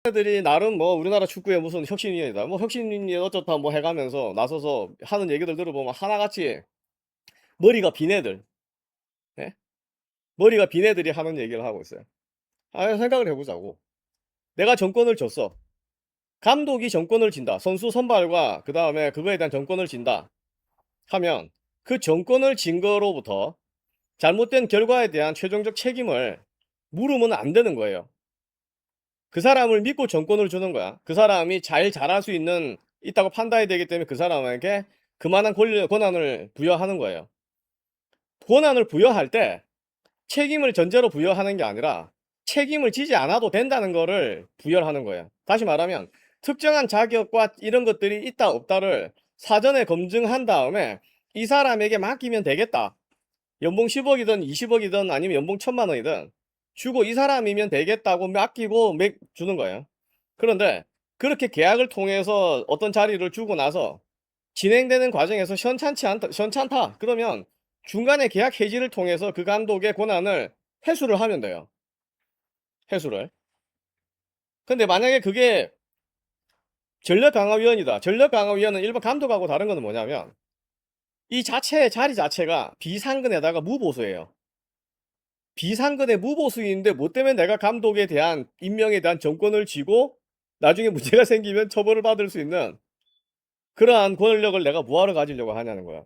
애들이 나름 뭐 우리나라 축구의 무슨 혁신위원이다. 뭐 혁신위원 어쩌다 뭐 해가면서 나서서 하는 얘기들 들어보면 하나같이 머리가 빈 애들, 예? 머리가 빈 애들이 하는 얘기를 하고 있어요. 아, 생각을 해보자고. 내가 정권을 줬어. 감독이 정권을 진다. 선수 선발과 그 다음에 그거에 대한 정권을 진다. 하면 그 정권을 진 거로부터 잘못된 결과에 대한 최종적 책임을 물으면 안 되는 거예요. 그 사람을 믿고 정권을 주는 거야. 그 사람이 잘 잘할 수 있다고 판단이 되기 때문에 그 사람에게 그만한 권한을 부여하는 거예요. 권한을 부여할 때 책임을 전제로 부여하는 게 아니라 책임을 지지 않아도 된다는 거를 부여를 하는 거예요. 다시 말하면 특정한 자격과 이런 것들이 있다 없다를 사전에 검증한 다음에 이 사람에게 맡기면 되겠다. 연봉 10억이든 20억이든 아니면 연봉 1000만 원이든 주고 이 사람이면 되겠다고 맡기고 주는 거예요. 그런데 그렇게 계약을 통해서 어떤 자리를 주고 나서 진행되는 과정에서 시원찮다. 그러면 중간에 계약 해지를 통해서 그 감독의 권한을 회수를 하면 돼요. 회수를. 근데 만약에 그게 전력강화위원이다. 전력강화위원은 일반 감독하고 다른 거는 뭐냐면 이 자리 자체가 비상근에다가 무보수예요. 비상근의 무보수인데 뭐 때문에 내가 감독에 대한 임명에 대한 정권을 쥐고 나중에 문제가 생기면 처벌을 받을 수 있는 그러한 권력을 내가 뭐하러 가지려고 하냐는 거야.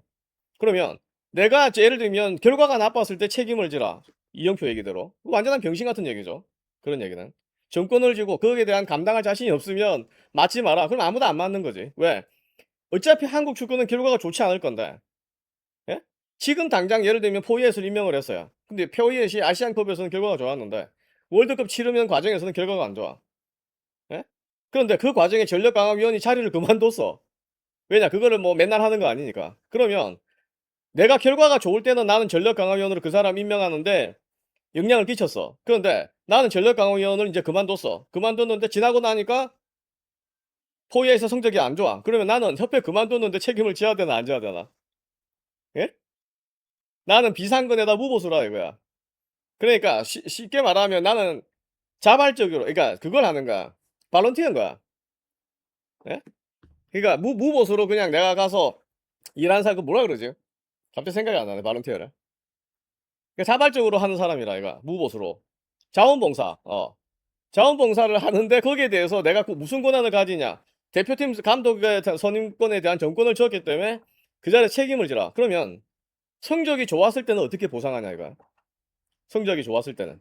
그러면 내가 예를 들면 결과가 나빴을 때 책임을 지라. 이영표 얘기대로. 완전한 병신 같은 얘기죠. 그런 얘기는. 정권을 쥐고 거기에 대한 감당할 자신이 없으면 맞지 마라. 그럼 아무도 안 맞는 거지. 왜? 어차피 한국 축구는 결과가 좋지 않을 건데. 예? 지금 당장 예를 들면 포이엣을 임명을 했어요. 근데 포이엣이 아시안컵에서는 결과가 좋았는데 월드컵 치르면 과정에서는 결과가 안 좋아. 예? 그런데 그 과정에 전력강화위원이 자리를 그만뒀어. 왜냐? 그거를 뭐 맨날 하는 거 아니니까. 그러면 내가 결과가 좋을 때는 나는 전력강화위원으로 그 사람 임명하는데 영향을 끼쳤어. 그런데 나는 전력강화위원을 이제 그만뒀어. 그만뒀는데 지나고 나니까 포위에서 성적이 안 좋아. 그러면 나는 협회 그만뒀는데 책임을 져야 되나 안 져야 되나? 예? 나는 비상근에다 무보수라 이거야. 그러니까 쉽게 말하면 나는 자발적으로 그러니까 그걸 하는 거야. 발런티어인 거야. 예? 그러니까 무보수로 그냥 내가 가서 일하는 사람 그 뭐라 그러지? 갑자기 생각이 안 나네. 발런티어를. 그러니까 자발적으로 하는 사람이라 이거 무보수로. 자원봉사. 자원봉사를 하는데 거기에 대해서 내가 무슨 권한을 가지냐. 대표팀 감독의 선임권에 대한 정권을 줬기 때문에 그 자리에 책임을 지라. 그러면 성적이 좋았을 때는 어떻게 보상하냐 이거야. 성적이 좋았을 때는.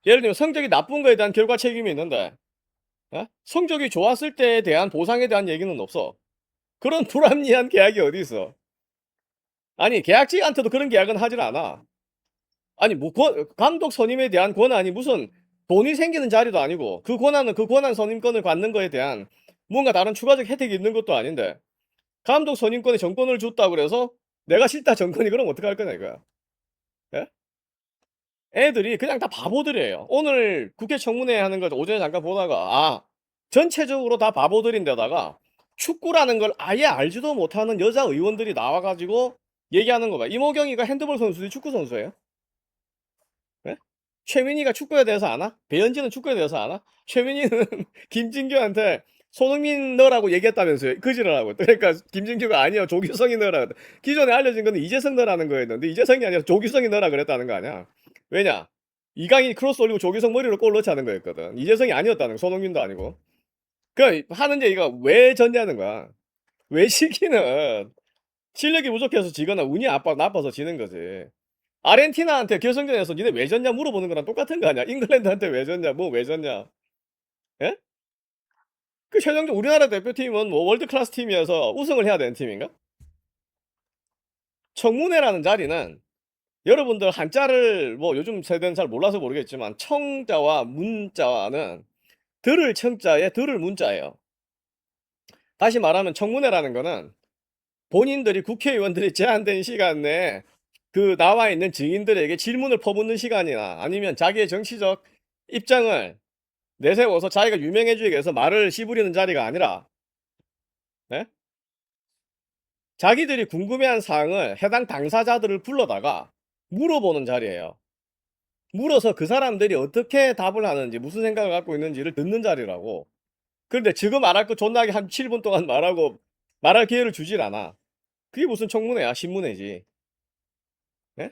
예를 들면 성적이 나쁜 거에 대한 결과 책임이 있는데 성적이 좋았을 때에 대한 보상에 대한 얘기는 없어. 그런 불합리한 계약이 어디 있어. 아니 계약직한테도 그런 계약은 하질 않아. 아니 뭐 감독 선임에 대한 권한이 무슨 돈이 생기는 자리도 아니고 그 권한은 그 권한 선임권을 갖는 거에 대한 뭔가 다른 추가적 혜택이 있는 것도 아닌데 감독 선임권에 정권을 줬다 그래서 내가 싫다 정권이 그럼 어떡할 거냐 이거야. 예? 애들이 그냥 다 바보들이에요. 오늘 국회 청문회 하는 거 오전에 잠깐 보다가 전체적으로 다 바보들인데다가 축구라는 걸 아예 알지도 못하는 여자 의원들이 나와가지고 얘기하는 거 봐. 이모경이가 핸드볼 선수지 축구 선수예요? 예? 최민희가 축구에 대해서 아나? 배현진은 축구에 대해서 아나? 최민희는 김진규한테 손흥민 넣으라고 얘기했다면서요. 그지라고. 그러니까 김진규가 아니요. 조규성이 넣으라고. 기존에 알려진 거는 이재성 넣으라는 거였는데 이재성이 아니라 조규성이 넣으라 그랬다는 거 아니야. 왜냐? 이강인이 크로스 올리고 조규성 머리로 골 넣자는 거였거든. 이재성이 아니었다는 거. 손흥민도 아니고. 그 하는 얘기가 왜 졌냐는 거야. 왜 시기는 실력이 부족해서 지거나 운이 나빠서 지는 거지. 아르헨티나한테 결승전에서 니네 왜 졌냐 물어보는 거랑 똑같은 거 아니야? 잉글랜드한테 왜 졌냐, 뭐 왜 졌냐? 예? 그 최종적 우리나라 대표팀은 뭐 월드 클래스 팀이어서 우승을 해야 되는 팀인가? 청문회라는 자리는 여러분들 한자를 뭐 요즘 세대는 잘 몰라서 모르겠지만 청자와 문자와는 들을 청자에 들을 문자예요. 다시 말하면 청문회라는 거는 본인들이 국회의원들이 제한된 시간 내에 그 나와 있는 증인들에게 질문을 퍼붓는 시간이나 아니면 자기의 정치적 입장을 내세워서 자기가 유명해지기 위해서 말을 씨부리는 자리가 아니라 네? 자기들이 궁금해한 사항을 해당 당사자들을 불러다가 물어보는 자리예요. 물어서 그 사람들이 어떻게 답을 하는지 무슨 생각을 갖고 있는지를 듣는 자리라고. 그런데 지금 말할 거 존나게 한 7분 동안 말하고 말할 기회를 주질 않아. 그게 무슨 청문회야, 신문회지. 예?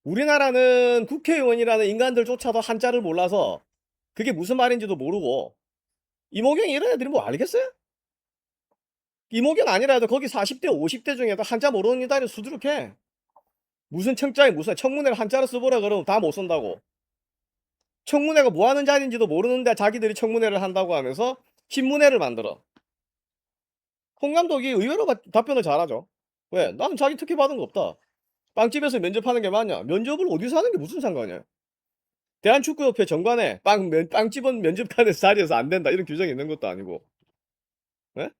우리나라는 국회의원이라는 인간들조차도 한자를 몰라서 그게 무슨 말인지도 모르고 이모경 이런 애들이 뭐 알겠어요? 이모경 아니라도 거기 40대 50대 중에도 한자 모르는 이들이 수두룩해. 무슨 청자에 무슨 청문회를 한자로 써보라 그러면 다 못 쓴다고. 청문회가 뭐 하는 자리인지도 모르는데 자기들이 청문회를 한다고 하면서 신문회를 만들어. 홍 감독이 의외로 답변을 잘하죠. 왜? 나는 자기 특혜 받은 거 없다. 빵집에서 면접하는 게 맞냐? 면접을 어디서 하는 게 무슨 상관이야? 대한축구협회 정관에 빵집은 면접하는 자리에서 안 된다 이런 규정이 있는 것도 아니고. 예?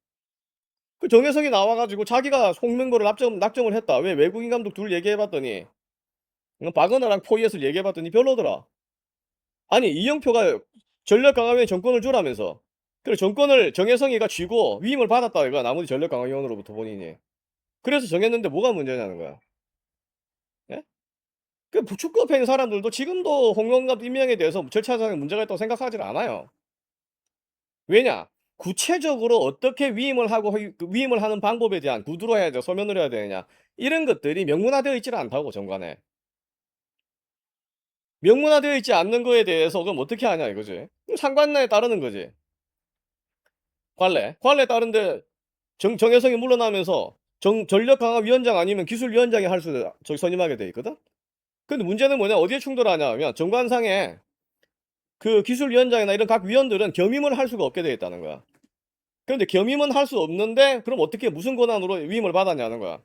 그 정혜성이 나와가지고 자기가 송명보를 낙점을 했다. 왜? 외국인 감독 둘 얘기해봤더니 박은하랑 포이에서 얘기해봤더니 별로더라. 아니 이영표가 전력강화위원회 정권을 주라면서. 그래 정권을 정혜성이가 쥐고 위임을 받았다 이거 나머지 전력강화위원으로부터 본인이. 그래서 정했는데 뭐가 문제냐는 거야. 예? 그 축구협회 있는 사람들도 지금도 홍명갑 임명에 대해서 절차상에 문제가 있다고 생각하지 않아요. 왜냐? 구체적으로 어떻게 위임을 하고 그 위임을 하는 방법에 대한 구두로 해야 돼, 서면으로 해야 되느냐 이런 것들이 명문화되어 있지를 않다고 정관에. 명문화되어 있지 않는 거에 대해서 그럼 어떻게 하냐 이거지. 상관에 따르는 거지. 관례에 따른데 정혜성이 물러나면서 전력강화위원장 아니면 기술위원장이 선임하게 돼 있거든. 근데 문제는 뭐냐 어디에 충돌하냐 하면 정관상에 그 기술위원장이나 이런 각 위원들은 겸임을 할 수가 없게 되어 있다는 거야. 그런데 겸임은 할 수 없는데 그럼 어떻게 무슨 권한으로 위임을 받았냐는 거야.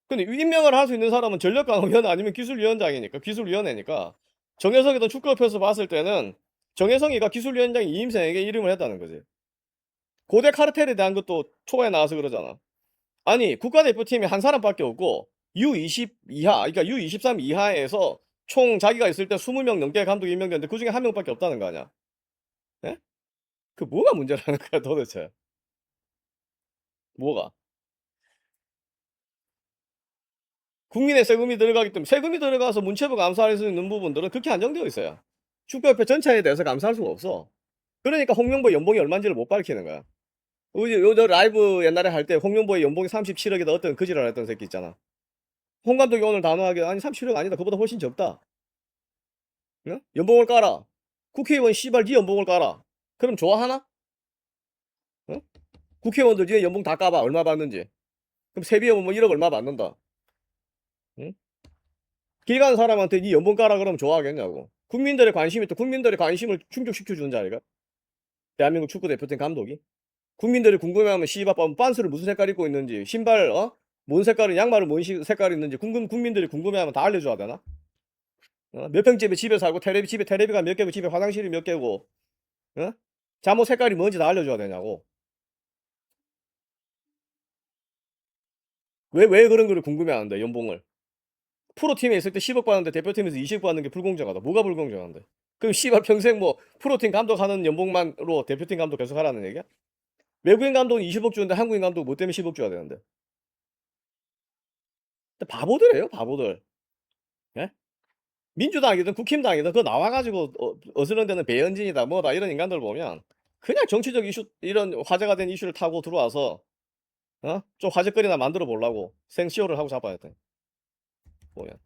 근데 임명을 할 수 있는 사람은 전력강화위원 아니면 기술위원장이니까 기술위원회니까 정혜성이든 축구협회에서 봤을 때는 정혜성이가 기술위원장 이임생에게 이름을 했다는 거지. 고대 카르텔에 대한 것도 초반에 나와서 그러잖아. 아니 국가대표팀이 한 사람밖에 없고 U20 이하 그러니까 U23 이하에서 총 자기가 있을 때 20명 넘게 감독이 임명됐는데 그중에 한 명밖에 없다는 거 아니야. 예? 그 뭐가 문제라는 거야 도대체. 뭐가? 국민의 세금이 들어가기 때문에 세금이 들어가서 문체부 감사할 수 있는 부분들은 그렇게 한정되어 있어요. 축구협회 전체에 대해서 감사할 수가 없어. 그러니까 홍명보 연봉이 얼마인지를 못 밝히는 거야. 요 라이브 옛날에 할 때 홍명보의 연봉이 37억이다 어떤 그지랄 했던 새끼 있잖아. 홍 감독이 오늘 단호하게 아니 37억 아니다 그보다 훨씬 적다. 응? 연봉을 깔아. 국회의원 씨발 네 연봉을 깔아. 그럼 좋아하나? 응? 국회의원들 네 연봉 다 까봐 얼마 받는지. 그럼 세비하면 뭐 1억 얼마 받는다. 응? 길 가는 사람한테 네 연봉 깔아 그러면 좋아하겠냐고. 국민들의 관심이 또 국민들의 관심을 충족시켜주는 자리가 대한민국 축구대표팀 감독이. 국민들이 궁금해하면 씨발 빤스를 무슨 색깔 입고 있는지 신발 뭔 색깔은 양말을 뭔 색깔이 있는지 국민들이 궁금해하면 다 알려줘야 되나? 몇 평집에 집에 살고 집에 테레비가 몇 개고 집에 화장실이 몇 개고 어? 잠옷 색깔이 뭔지 다 알려줘야 되냐고. 왜 그런 거를 궁금해하는데 연봉을. 프로팀에 있을 때 10억 받는데 대표팀에서 20억 받는 게 불공정하다. 뭐가 불공정한데? 그럼 씨발 평생 뭐 프로팀 감독하는 연봉만으로 대표팀 감독 계속 하라는 얘기야? 외국인 감독은 20억 주는데 한국인 감독 뭐 때문에 10억 줘야 되는데? 바보들이에요, 바보들. 예? 민주당이든 국힘당이든 그거 나와가지고 어스런데는 배현진이다 뭐다 이런 인간들 보면 그냥 정치적 이슈 이런 화제가 된 이슈를 타고 들어와서 좀 화제거리나 만들어 보려고 생쇼를 하고 잡아야 돼. 보면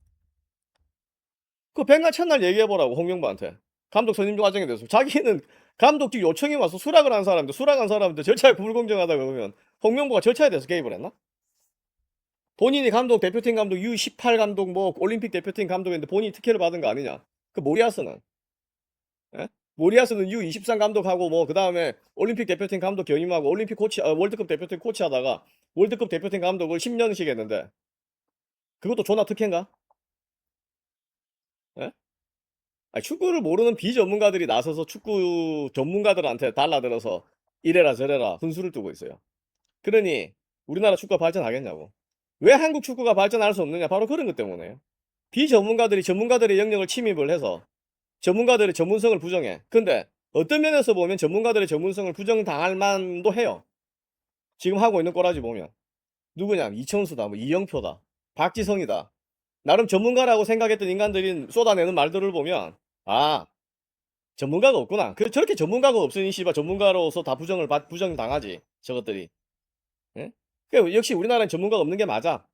그 백날 첫날 얘기해 보라고 홍명보한테 감독 선임 과정에 대해서 자기는 감독직 요청이 와서 수락을 한 사람인데 수락한 사람인데 절차가 불공정하다 그러면 홍명보가 절차에 대해서 개입을 했나? 본인이 감독 대표팀 감독 U18 감독 뭐 올림픽 대표팀 감독인데 본인이 특혜를 받은 거 아니냐? 그 모리아스는 예? 모리아스는 U23 감독하고 뭐 그다음에 올림픽 대표팀 감독 견임하고 올림픽 코치 월드컵 대표팀 코치하다가 월드컵 대표팀 감독을 10년씩 했는데 그것도 존나 특혜인가? 예? 아니, 축구를 모르는 비전문가들이 나서서 축구 전문가들한테 달라들어서 이래라 저래라 훈수를 두고 있어요. 그러니 우리나라 축구가 발전하겠냐고. 왜 한국 축구가 발전할 수 없느냐? 바로 그런 것 때문에요. 비전문가들이 전문가들의 영역을 침입을 해서 전문가들의 전문성을 부정해. 근데 어떤 면에서 보면 전문가들의 전문성을 부정당할 만도 해요. 지금 하고 있는 꼬라지 보면 누구냐? 이천수다, 뭐 이영표다, 박지성이다, 나름 전문가라고 생각했던 인간들이 쏟아내는 말들을 보면 아 전문가가 없구나. 저렇게 전문가가 없으니 씨발 전문가로서 다 부정당하지 저것들이. 예? 역시 우리나라는 전문가가 없는 게 맞아.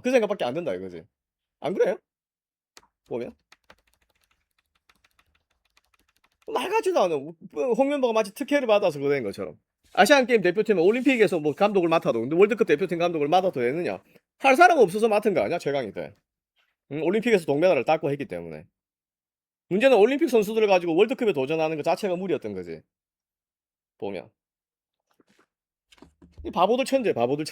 그 생각밖에 안 든다 이거지. 안 그래요? 보면 말 같지도 않아. 홍 멤버가 마치 특혜를 받아서 그런 것처럼. 아시안 게임 대표팀은 올림픽에서 뭐 감독을 맡아도 근데 월드컵 대표팀 감독을 맡아도 되느냐? 할 사람 없어서 맡은 거 아니야 최강이 때. 올림픽에서 동메달을 땄고 했기 때문에. 문제는 올림픽 선수들을 가지고 월드컵에 도전하는 것 자체가 무리였던 거지. 보면 이 바보들 천재 바보들